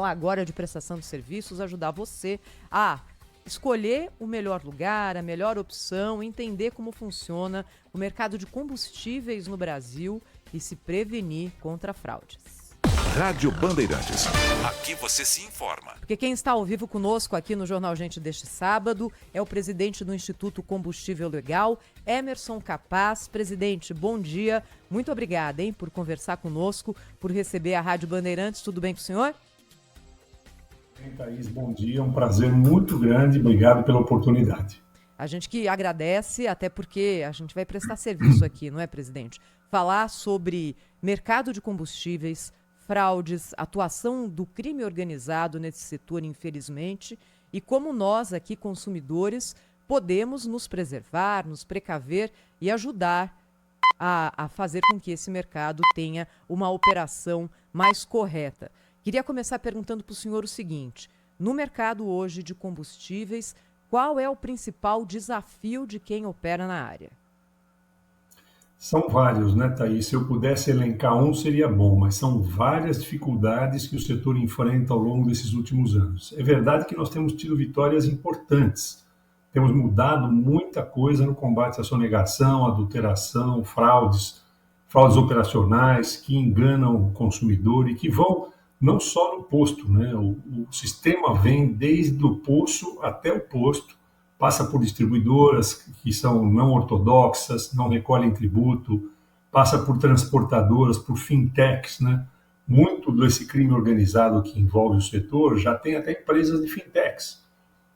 agora de prestação de serviços, ajudar você a escolher o melhor lugar, a melhor opção, entender como funciona o mercado de combustíveis no Brasil e se prevenir contra fraudes. Rádio Bandeirantes. Aqui você se informa. Porque quem está ao vivo conosco aqui no Jornal Gente deste sábado é o presidente do Instituto Combustível Legal, Emerson Capaz. Presidente, bom dia. Muito obrigada, por conversar conosco, por receber a Rádio Bandeirantes. Tudo bem com o senhor? Thaís, bom dia. É um prazer muito grande. Obrigado pela oportunidade. A gente que agradece, até porque a gente vai prestar serviço aqui, não é, presidente? Falar sobre mercado de combustíveis, fraudes, atuação do crime organizado nesse setor, infelizmente, e como nós aqui, consumidores, podemos nos preservar, nos precaver e ajudar a fazer com que esse mercado tenha uma operação mais correta. Queria começar perguntando para o senhor o seguinte: no mercado hoje de combustíveis, qual é o principal desafio de quem opera na área? São vários, né, Thaís? Se eu pudesse elencar um, seria bom, mas são várias dificuldades que o setor enfrenta ao longo desses últimos anos. É verdade que nós temos tido vitórias importantes. Temos mudado muita coisa no combate à sonegação, adulteração, fraudes operacionais que enganam o consumidor e que vão não só no posto, né? O sistema vem desde o poço até o posto, passa por distribuidoras que são não ortodoxas, não recolhem tributo, passa por transportadoras, por fintechs, né? Muito desse crime organizado que envolve o setor já tem até empresas de fintechs.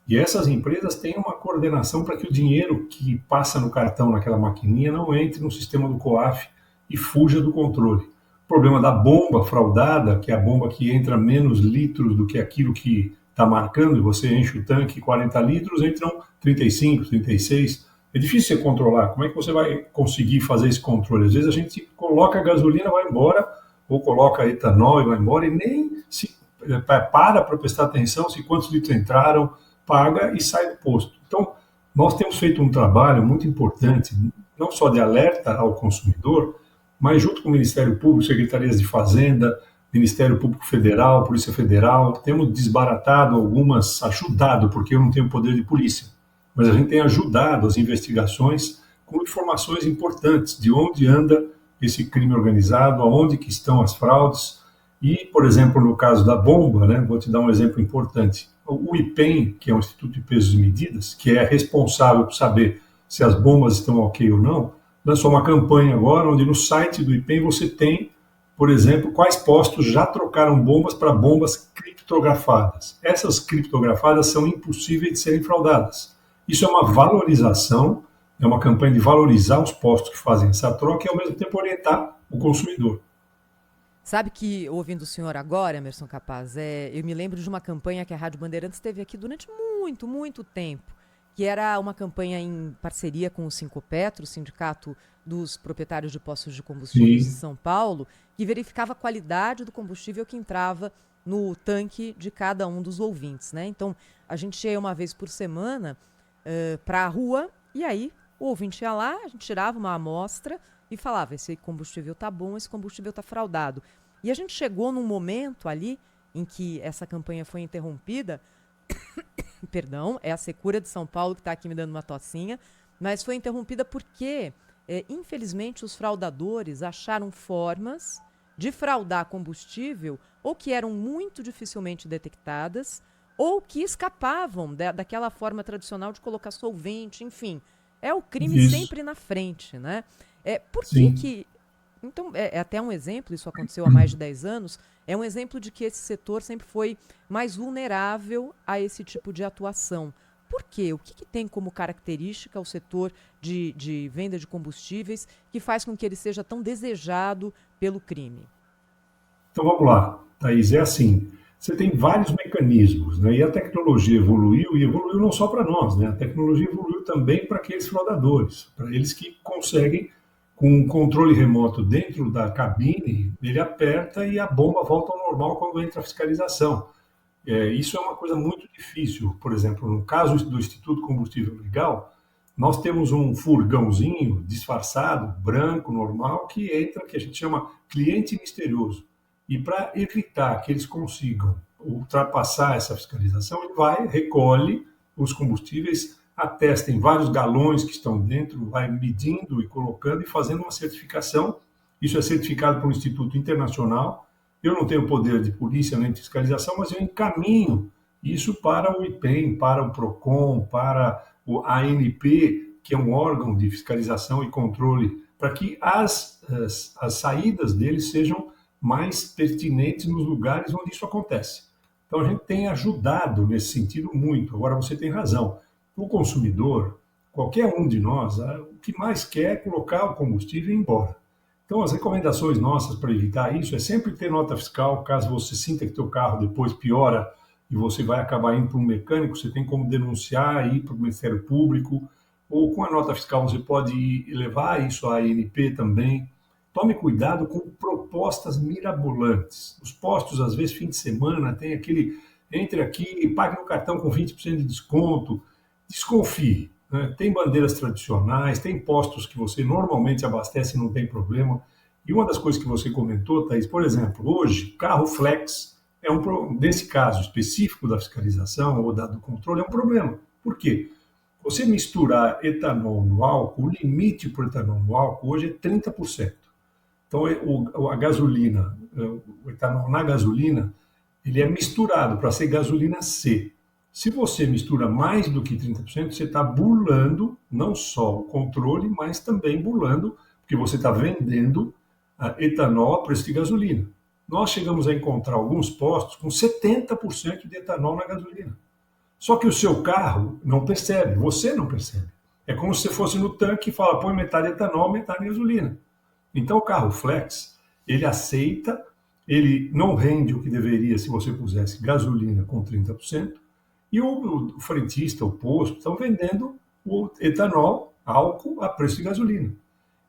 E essas empresas têm uma coordenação para que o dinheiro que passa no cartão naquela maquininha não entre no sistema do COAF e fuja do controle. O problema da bomba fraudada, que é a bomba que entra menos litros do que aquilo que está marcando, e você enche o tanque 40 litros, entram 35, 36. É difícil você controlar. Como é que você vai conseguir fazer esse controle? Às vezes a gente coloca a gasolina, vai embora, ou coloca etanol e vai embora, e nem se para prestar atenção se quantos litros entraram, paga e sai do posto. Então, nós temos feito um trabalho muito importante, não só de alerta ao consumidor, mas junto com o Ministério Público, Secretarias de Fazenda, Ministério Público Federal, Polícia Federal, temos desbaratado algumas, ajudado, porque eu não tenho poder de polícia, mas a gente tem ajudado as investigações com informações importantes de onde anda esse crime organizado, aonde que estão as fraudes. E, por exemplo, no caso da bomba, né, vou te dar um exemplo importante. O IPEM, que é o Instituto de Pesos e Medidas, que é responsável por saber se as bombas estão ok ou não, lançou uma campanha agora onde no site do IPEM você tem, por exemplo, quais postos já trocaram bombas para bombas criptografadas. Essas criptografadas são impossíveis de serem fraudadas. Isso é uma valorização, é uma campanha de valorizar os postos que fazem essa troca e, ao mesmo tempo, orientar o consumidor. Sabe que, ouvindo o senhor agora, Emerson Capaz, eu me lembro de uma campanha que a Rádio Bandeirantes teve aqui durante muito, muito tempo, que era uma campanha em parceria com o Sincopetro, o Sindicato dos Proprietários de Postos de Combustíveis de São Paulo, que verificava a qualidade do combustível que entrava no tanque de cada um dos ouvintes, né? Então, a gente ia uma vez por semana para a rua, e aí o ouvinte ia lá, a gente tirava uma amostra e falava: esse combustível tá bom, esse combustível tá fraudado. E a gente chegou num momento ali em que essa campanha foi interrompida, perdão, é a Secura de São Paulo que está aqui me dando uma tocinha, mas foi interrompida porque, infelizmente, os fraudadores acharam formas de fraudar combustível ou que eram muito dificilmente detectadas ou que escapavam daquela forma tradicional de colocar solvente, enfim. É o crime sempre na frente, né? Por que... Então, é até um exemplo, isso aconteceu há mais de 10 anos, é um exemplo de que esse setor sempre foi mais vulnerável a esse tipo de atuação. Por quê? O que tem como característica o setor de venda de combustíveis que faz com que ele seja tão desejado pelo crime? Então vamos lá, Thaís, é assim, você tem vários mecanismos, né? E a tecnologia evoluiu, e evoluiu não só para nós, né? A tecnologia evoluiu também para aqueles fraudadores, para eles que conseguem, com um controle remoto dentro da cabine, ele aperta e a bomba volta ao normal quando entra a fiscalização. Isso é uma coisa muito difícil. Por exemplo, no caso do Instituto Combustível Legal, nós temos um furgãozinho disfarçado, branco, normal, que entra, que a gente chama cliente misterioso. E para evitar que eles consigam ultrapassar essa fiscalização, ele vai, recolhe os combustíveis, atesta em vários galões que estão dentro, vai medindo e colocando e fazendo uma certificação. Isso é certificado por um instituto internacional. Eu não tenho poder de polícia nem de fiscalização, mas eu encaminho isso para o IPEM, para o PROCON, para o ANP, que é um órgão de fiscalização e controle, para que as saídas deles sejam mais pertinentes nos lugares onde isso acontece. Então, a gente tem ajudado nesse sentido muito. Agora, você tem razão. O consumidor, qualquer um de nós, o que mais quer é colocar o combustível e ir embora. Então, as recomendações nossas para evitar isso é sempre ter nota fiscal, caso você sinta que teu carro depois piora e você vai acabar indo para um mecânico, você tem como denunciar, ir para o Ministério Público, ou com a nota fiscal você pode levar isso à ANP também. Tome cuidado com propostas mirabolantes. Os postos, às vezes, fim de semana, tem aquele, entre aqui, pague no cartão com 20% de desconto. Desconfie, né? Tem bandeiras tradicionais, tem postos que você normalmente abastece e não tem problema. E uma das coisas que você comentou, Thaís, por exemplo, hoje, carro flex, nesse caso específico da fiscalização ou do controle, é um problema. Por quê? Você misturar etanol no álcool, o limite para o etanol no álcool hoje é 30%. Então, a gasolina, o etanol na gasolina, ele é misturado para ser gasolina C. Se você mistura mais do que 30%, você está burlando não só o controle, mas também burlando, porque você está vendendo etanol a preço de gasolina. Nós chegamos a encontrar alguns postos com 70% de etanol na gasolina. Só que o seu carro não percebe, você não percebe. É como se você fosse no tanque e fala, põe metade etanol, metade gasolina. Então o carro flex, ele aceita, ele não rende o que deveria se você pusesse gasolina com 30%, e o frentista, o posto, estão vendendo o etanol, álcool, a preço de gasolina.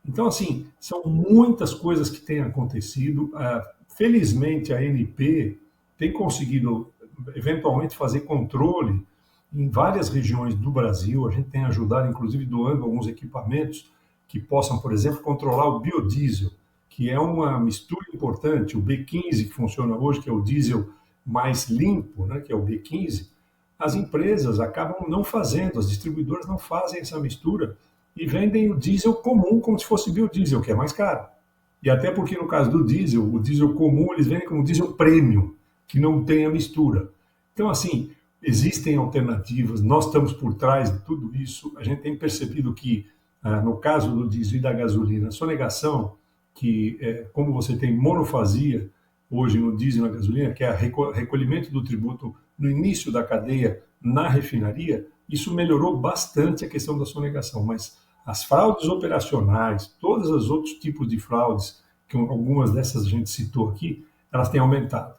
Então, assim, são muitas coisas que têm acontecido. Felizmente, a ANP tem conseguido, eventualmente, fazer controle em várias regiões do Brasil. A gente tem ajudado, inclusive, doando alguns equipamentos que possam, por exemplo, controlar o biodiesel, que é uma mistura importante. O B15, que funciona hoje, que é o diesel mais limpo, né, que é o B15, as empresas acabam não fazendo, as distribuidoras não fazem essa mistura e vendem o diesel comum como se fosse biodiesel, que é mais caro. E até porque no caso do diesel, o diesel comum eles vendem como diesel premium, que não tem a mistura. Então, assim, existem alternativas, nós estamos por trás de tudo isso. A gente tem percebido que, no caso do diesel e da gasolina, a sonegação, que como você tem monofasia hoje no diesel e na gasolina, que é o recolhimento do tributo no início da cadeia na refinaria, isso melhorou bastante a questão da sonegação. Mas as fraudes operacionais, todos os outros tipos de fraudes, que algumas dessas a gente citou aqui, elas têm aumentado.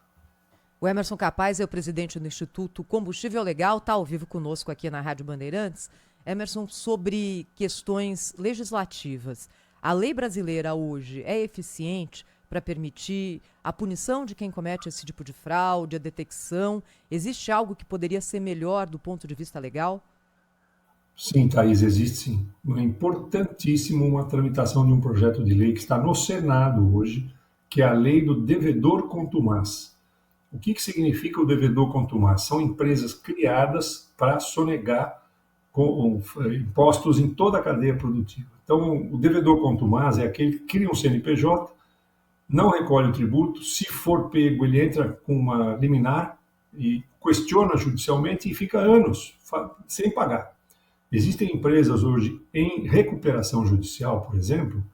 O Emerson Capaz é o presidente do Instituto Combustível Legal, está ao vivo conosco aqui na Rádio Bandeirantes. Emerson, sobre questões legislativas, a lei brasileira hoje é eficiente para permitir a punição de quem comete esse tipo de fraude, a detecção? Existe algo que poderia ser melhor do ponto de vista legal? Sim, Thaís, existe sim. É importantíssimo uma tramitação de um projeto de lei que está no Senado hoje, que é a lei do devedor contumaz. O que significa o devedor contumaz? São empresas criadas para sonegar impostos em toda a cadeia produtiva. Então, o devedor contumaz é aquele que cria um CNPJ, não recolhe o tributo, se for pego, ele entra com uma liminar e questiona judicialmente e fica anos sem pagar. Existem empresas hoje em recuperação judicial, por exemplo,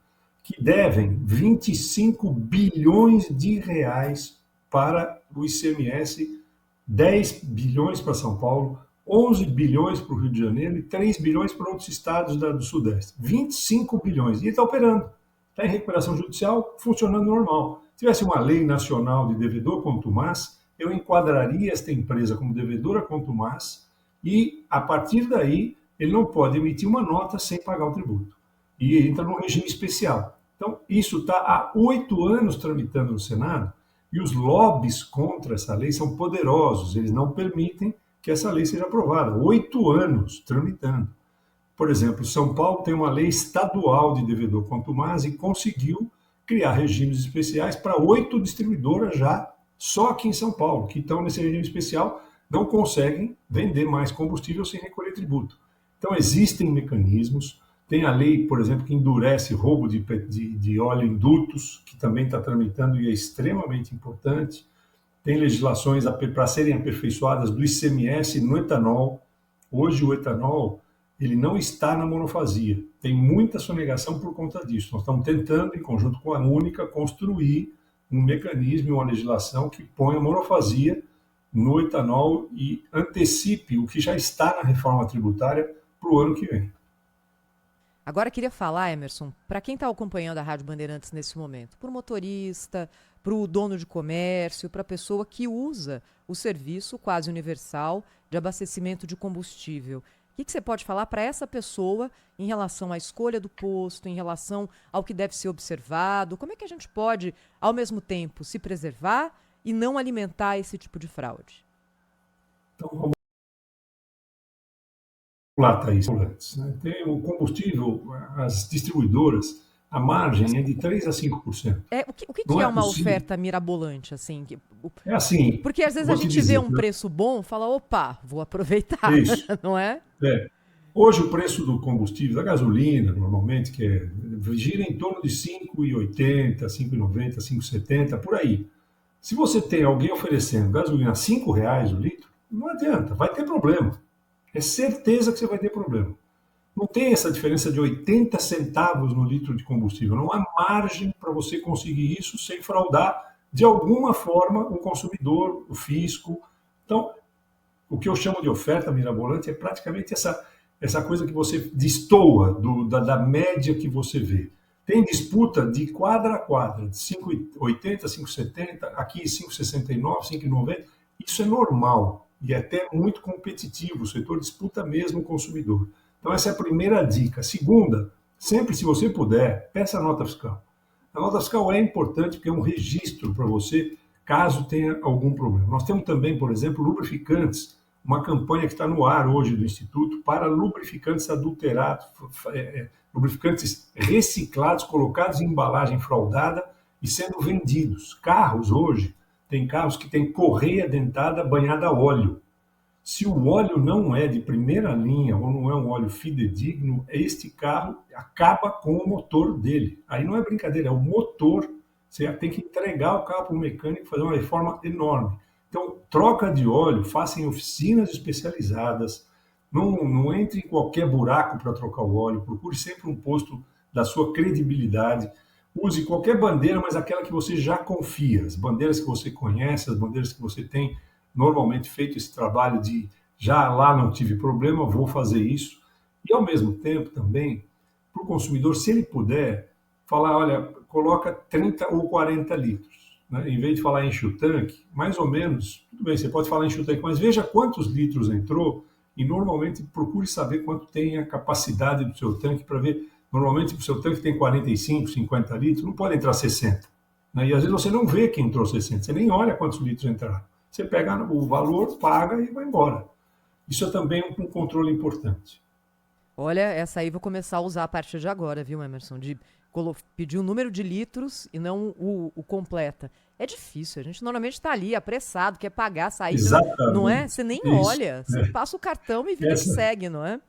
que devem 25 bilhões de reais para o ICMS, 10 bilhões para São Paulo, 11 bilhões para o Rio de Janeiro e 3 bilhões para outros estados do Sudeste. 25 bilhões. E está operando. Está em recuperação judicial, funcionando normal. Se tivesse uma lei nacional de devedor contumaz, eu enquadraria esta empresa como devedora contumaz e, a partir daí, ele não pode emitir uma nota sem pagar o tributo. E entra num regime especial. Então, isso está há 8 anos tramitando no Senado e os lobbies contra essa lei são poderosos. Eles não permitem que essa lei seja aprovada. 8 anos tramitando. Por exemplo, São Paulo tem uma lei estadual de devedor contumaz e conseguiu criar regimes especiais para 8 distribuidoras já só aqui em São Paulo, que estão nesse regime especial, não conseguem vender mais combustível sem recolher tributo. Então, existem mecanismos. Tem a lei, por exemplo, que endurece roubo de óleo em dutos, que também está tramitando e é extremamente importante. Tem legislações para serem aperfeiçoadas do ICMS no etanol. Hoje o etanol ele não está na monofasia. Tem muita sonegação por conta disso. Nós estamos tentando, em conjunto com a Única, construir um mecanismo e uma legislação que ponha a monofasia no etanol e antecipe o que já está na reforma tributária para o ano que vem. Agora queria falar, Emerson, para quem está acompanhando a Rádio Bandeirantes nesse momento, para o motorista, para o dono de comércio, para a pessoa que usa o serviço quase universal de abastecimento de combustível. O que você pode falar para essa pessoa em relação à escolha do posto, em relação ao que deve ser observado? Como é que a gente pode, ao mesmo tempo, se preservar e não alimentar esse tipo de fraude? Então, vamos lá, Thaís. Tem o combustível, as distribuidoras, a margem é de 3% a 5%. O que é uma oferta mirabolante, assim? É assim. Porque às vezes a gente vê um preço bom e fala, opa, vou aproveitar, isso. Não é? Hoje o preço do combustível, da gasolina, normalmente, gira em torno de 5,80, 5,90, 5,70, por aí. Se você tem alguém oferecendo gasolina a R$5 o litro, não adianta, vai ter problema. É certeza que você vai ter problema. Não tem essa diferença de 80 centavos no litro de combustível. Não há margem para você conseguir isso sem fraudar, de alguma forma, o consumidor, o fisco. Então, o que eu chamo de oferta mirabolante é praticamente essa coisa que você destoa da média que você vê. Tem disputa de quadra a quadra, de 5,80, 5,70, aqui 5,69, 5,90. Isso é normal e é até muito competitivo. O setor disputa mesmo o consumidor. Então, essa é a primeira dica. Segunda, sempre, se você puder, peça a nota fiscal. A nota fiscal é importante porque é um registro para você, caso tenha algum problema. Nós temos também, por exemplo, lubrificantes, uma campanha que está no ar hoje do Instituto para lubrificantes adulterados, lubrificantes reciclados, colocados em embalagem fraudada e sendo vendidos. Carros hoje, tem carros que têm correia dentada banhada a óleo. Se o óleo não é de primeira linha ou não é um óleo fidedigno, este carro acaba com o motor dele. Aí não é brincadeira, é o motor. Você tem que entregar o carro para o mecânico e fazer uma reforma enorme. Então, troca de óleo, faça em oficinas especializadas, não entre em qualquer buraco para trocar o óleo, procure sempre um posto da sua credibilidade. Use qualquer bandeira, mas aquela que você já confia, as bandeiras que você conhece, as bandeiras que você tem normalmente feito esse trabalho de já lá não tive problema, vou fazer isso. E ao mesmo tempo também, para o consumidor, se ele puder, falar, olha, coloca 30 ou 40 litros. Né? Em vez de falar enche o tanque, mais ou menos, tudo bem, você pode falar enche o tanque, mas veja quantos litros entrou e normalmente procure saber quanto tem a capacidade do seu tanque para ver. Normalmente o seu tanque tem 45, 50 litros, não pode entrar 60. Né? E às vezes você não vê que entrou 60, você nem olha quantos litros entraram. Você pega o valor, paga e vai embora. Isso é também um controle importante. Olha, essa aí vou começar a usar a partir de agora, viu, Emerson? De pedir o número de litros e não o completa. É difícil, a gente normalmente está ali apressado, quer pagar, sair, não é? Você nem olha, você passa o cartão e vida que segue, não é?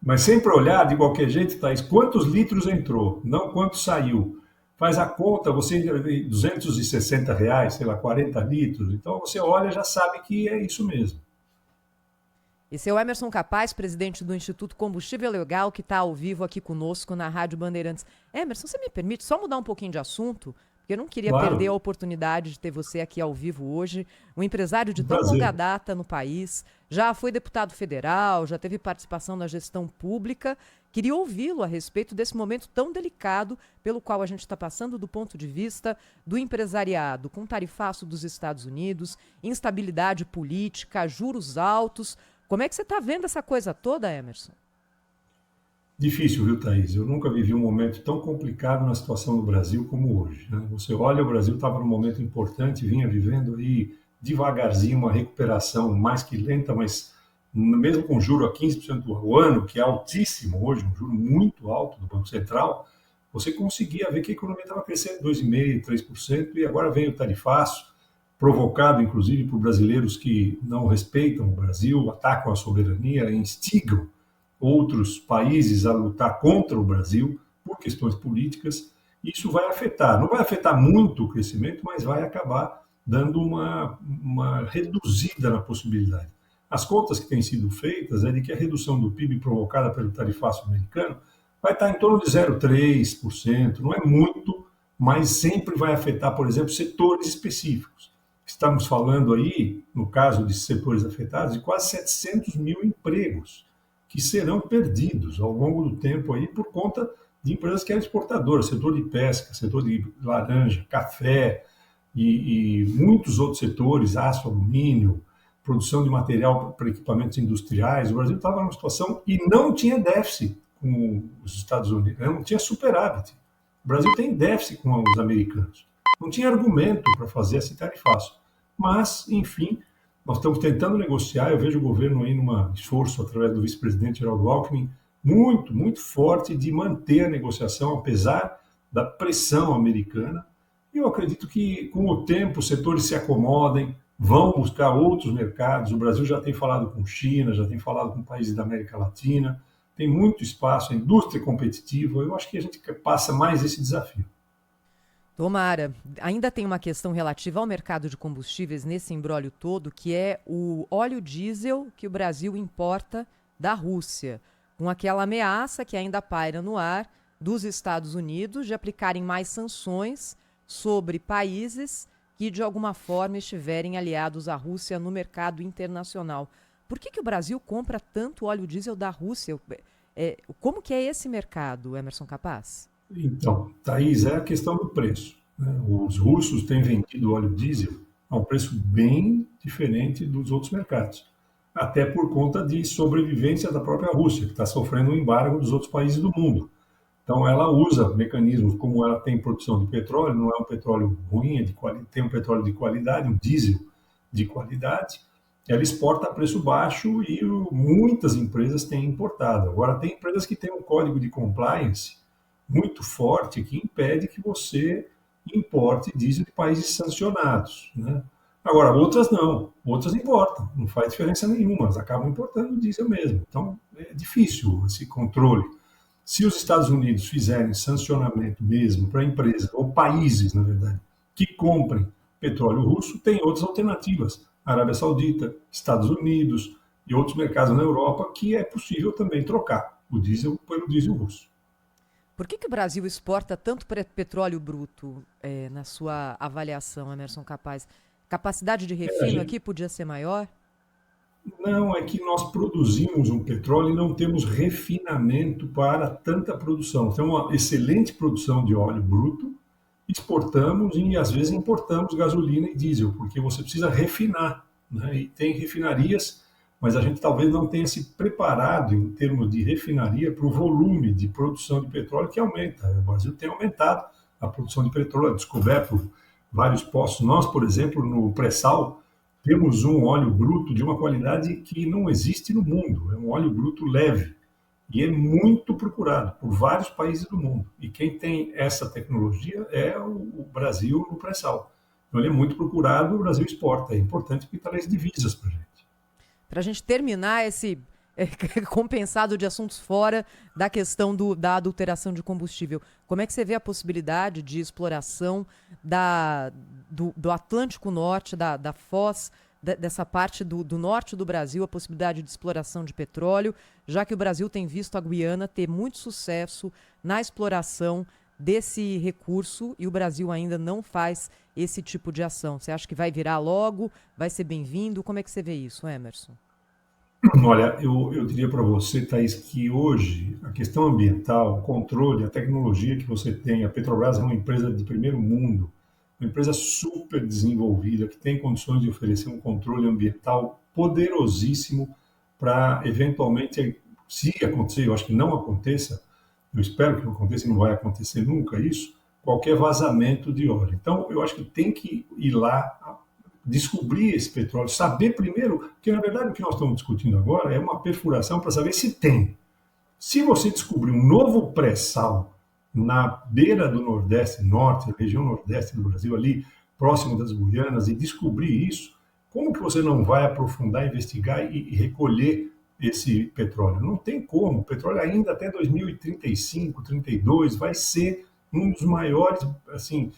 Mas sempre olhar de qualquer jeito, Thaís, quantos litros entrou, não quanto saiu. Faz a conta, você R$260, sei lá, 40 litros. Então você olha e já sabe que é isso mesmo. Esse é o Emerson Capaz, presidente do Instituto Combustível Legal, que está ao vivo aqui conosco na Rádio Bandeirantes. Emerson, você me permite só mudar um pouquinho de assunto? Porque eu não queria perder a oportunidade de ter você aqui ao vivo hoje. Um empresário de tão longa data no país, já foi deputado federal, já teve participação na gestão pública. Queria ouvi-lo a respeito desse momento tão delicado pelo qual a gente está passando do ponto de vista do empresariado, com tarifaço dos Estados Unidos, instabilidade política, juros altos. Como é que você está vendo essa coisa toda, Emerson? Difícil, viu, Thaís? Eu nunca vivi um momento tão complicado na situação do Brasil como hoje. Né? Você olha, o Brasil estava num momento importante, vinha vivendo aí devagarzinho uma recuperação mais que lenta, mas mesmo com juro a 15% ao ano, que é altíssimo hoje, um juro muito alto do Banco Central, você conseguia ver que a economia estava crescendo 2,5%, 3%, e agora vem o tarifaço, provocado, inclusive, por brasileiros que não respeitam o Brasil, atacam a soberania, instigam outros países a lutar contra o Brasil por questões políticas. Isso vai afetar, não vai afetar muito o crescimento, mas vai acabar dando uma reduzida na possibilidade. As contas que têm sido feitas é de que a redução do PIB provocada pelo tarifaço americano vai estar em torno de 0,3%, não é muito, mas sempre vai afetar, por exemplo, setores específicos. Estamos falando aí, no caso de setores afetados, de quase 700 mil empregos que serão perdidos ao longo do tempo aí por conta de empresas que eram exportadoras, setor de pesca, setor de laranja, café e muitos outros setores, aço, alumínio, produção de material para equipamentos industriais. O Brasil estava numa situação e não tinha déficit com os Estados Unidos, não tinha superávit. O Brasil tem déficit com os americanos. Não tinha argumento para fazer esse tarifaço. Mas, enfim, nós estamos tentando negociar. Eu vejo o governo aí num esforço, através do vice-presidente Geraldo Alckmin, muito, muito forte de manter a negociação, apesar da pressão americana. E eu acredito que, com o tempo, os setores se acomodem, vão buscar outros mercados. O Brasil já tem falado com China, já tem falado com países da América Latina, tem muito espaço, a indústria competitiva. Eu acho que a gente passa mais esse desafio. Tomara. Ainda tem uma questão relativa ao mercado de combustíveis nesse imbróglio todo, que é o óleo diesel que o Brasil importa da Rússia, com aquela ameaça que ainda paira no ar dos Estados Unidos de aplicarem mais sanções sobre países que de alguma forma estiverem aliados à Rússia no mercado internacional. Por que o Brasil compra tanto óleo diesel da Rússia? Como que é esse mercado, Emerson Capaz? Então, Thaís, é a questão do preço, né? Os russos têm vendido óleo diesel a um preço bem diferente dos outros mercados, até por conta de sobrevivência da própria Rússia, que está sofrendo um embargo dos outros países do mundo. Então, ela usa mecanismos, como ela tem produção de petróleo, não é um petróleo ruim, tem um petróleo de qualidade, um diesel de qualidade, ela exporta a preço baixo e muitas empresas têm importado. Agora, tem empresas que têm um código de compliance muito forte que impede que você importe diesel de países sancionados, né? Agora, outras não, outras importam, não faz diferença nenhuma, elas acabam importando diesel mesmo. Então, é difícil esse controle. Se os Estados Unidos fizerem sancionamento mesmo para empresas, ou países, na verdade, que comprem petróleo russo, tem outras alternativas. Arábia Saudita, Estados Unidos e outros mercados na Europa que é possível também trocar o diesel pelo diesel russo. Por que o Brasil exporta tanto petróleo bruto, na sua avaliação, Emerson Capaz? Capacidade de refino aqui podia ser maior? Não, é que nós produzimos um petróleo e não temos refinamento para tanta produção. Temos uma excelente produção de óleo bruto, exportamos e às vezes importamos gasolina e diesel, porque você precisa refinar, né? E tem refinarias, mas a gente talvez não tenha se preparado em termos de refinaria para o volume de produção de petróleo que aumenta. O Brasil tem aumentado a produção de petróleo, descoberto vários poços. Nós, por exemplo, no pré-sal, temos um óleo bruto de uma qualidade que não existe no mundo. É um óleo bruto leve e é muito procurado por vários países do mundo. E quem tem essa tecnologia é o Brasil no pré-sal. Então ele é muito procurado, o Brasil exporta. É importante porque traz divisas para a gente. Para a gente terminar esse compensado de assuntos fora da questão da adulteração de combustível, como é que você vê a possibilidade de exploração do Atlântico Norte, da Foz, dessa parte do norte do Brasil, a possibilidade de exploração de petróleo, já que o Brasil tem visto a Guiana ter muito sucesso na exploração desse recurso e o Brasil ainda não faz esse tipo de ação? Você acha que vai virar logo? Vai ser bem-vindo? Como é que você vê isso, Emerson? Olha, eu diria para você, Thaís, que hoje a questão ambiental, o controle, a tecnologia que você tem, a Petrobras é uma empresa de primeiro mundo, uma empresa super desenvolvida, que tem condições de oferecer um controle ambiental poderosíssimo para, eventualmente, se acontecer, eu acho que não aconteça, eu espero que não aconteça e não vai acontecer nunca isso, qualquer vazamento de óleo. Então, eu acho que tem que ir lá, descobrir esse petróleo, saber primeiro, porque na verdade o que nós estamos discutindo agora é uma perfuração para saber se tem. Se você descobrir um novo pré-sal na beira do Nordeste, Norte, região Nordeste do Brasil ali, próximo das Guianas, e descobrir isso, como que você não vai aprofundar, investigar e recolher esse petróleo? Não tem como. O petróleo ainda até 2035, 32 vai ser um dos maiores assim,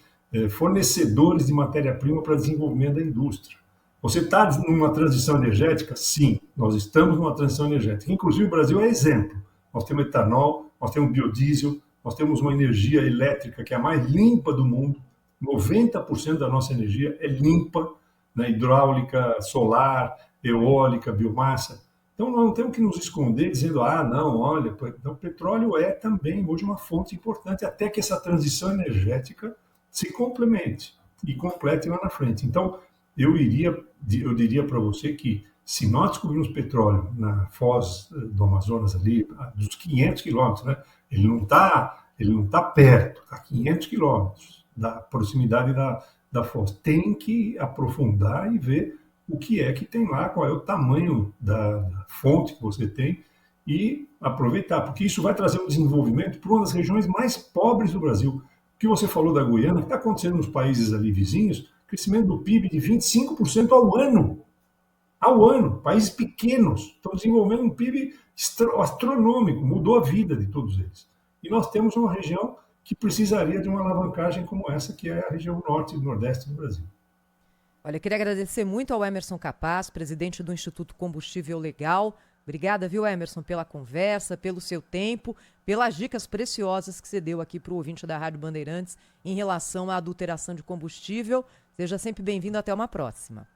fornecedores de matéria-prima para desenvolvimento da indústria. Você está numa transição energética? Sim, nós estamos numa transição energética. Inclusive, o Brasil é exemplo. Nós temos etanol, nós temos biodiesel, nós temos uma energia elétrica que é a mais limpa do mundo. 90% da nossa energia é limpa, né? Hidráulica, solar, eólica, biomassa. Então, nós não temos que nos esconder dizendo, não, olha, então, o petróleo é também hoje uma fonte importante, até que essa transição energética se complemente e complete lá na frente. Então, eu diria para você que se nós descobrirmos petróleo na foz do Amazonas ali, dos 500 quilômetros, né? Ele não tá perto, está a 500 quilômetros da proximidade da foz. Tem que aprofundar e ver o que é que tem lá, qual é o tamanho da fonte que você tem e aproveitar, porque isso vai trazer um desenvolvimento para uma das regiões mais pobres do Brasil. O que você falou da Guiana, que está acontecendo nos países ali vizinhos, crescimento do PIB de 25% ao ano. Ao ano. Países pequenos estão desenvolvendo um PIB astronômico, mudou a vida de todos eles. E nós temos uma região que precisaria de uma alavancagem como essa, que é a região norte e nordeste do Brasil. Olha, eu queria agradecer muito ao Emerson Capaz, presidente do Instituto Combustível Legal. Obrigada, viu, Emerson, pela conversa, pelo seu tempo, pelas dicas preciosas que você deu aqui para o ouvinte da Rádio Bandeirantes em relação à adulteração de combustível. Seja sempre bem-vindo, até uma próxima.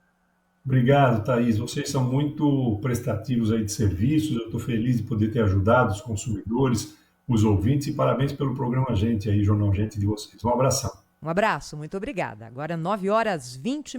Obrigado, Thaís. Vocês são muito prestativos aí de serviços. Eu estou feliz de poder ter ajudado os consumidores, os ouvintes, e parabéns pelo programa Gente aí, Jornal Gente de vocês. Um abração. Um abraço, muito obrigada. Agora 9h20.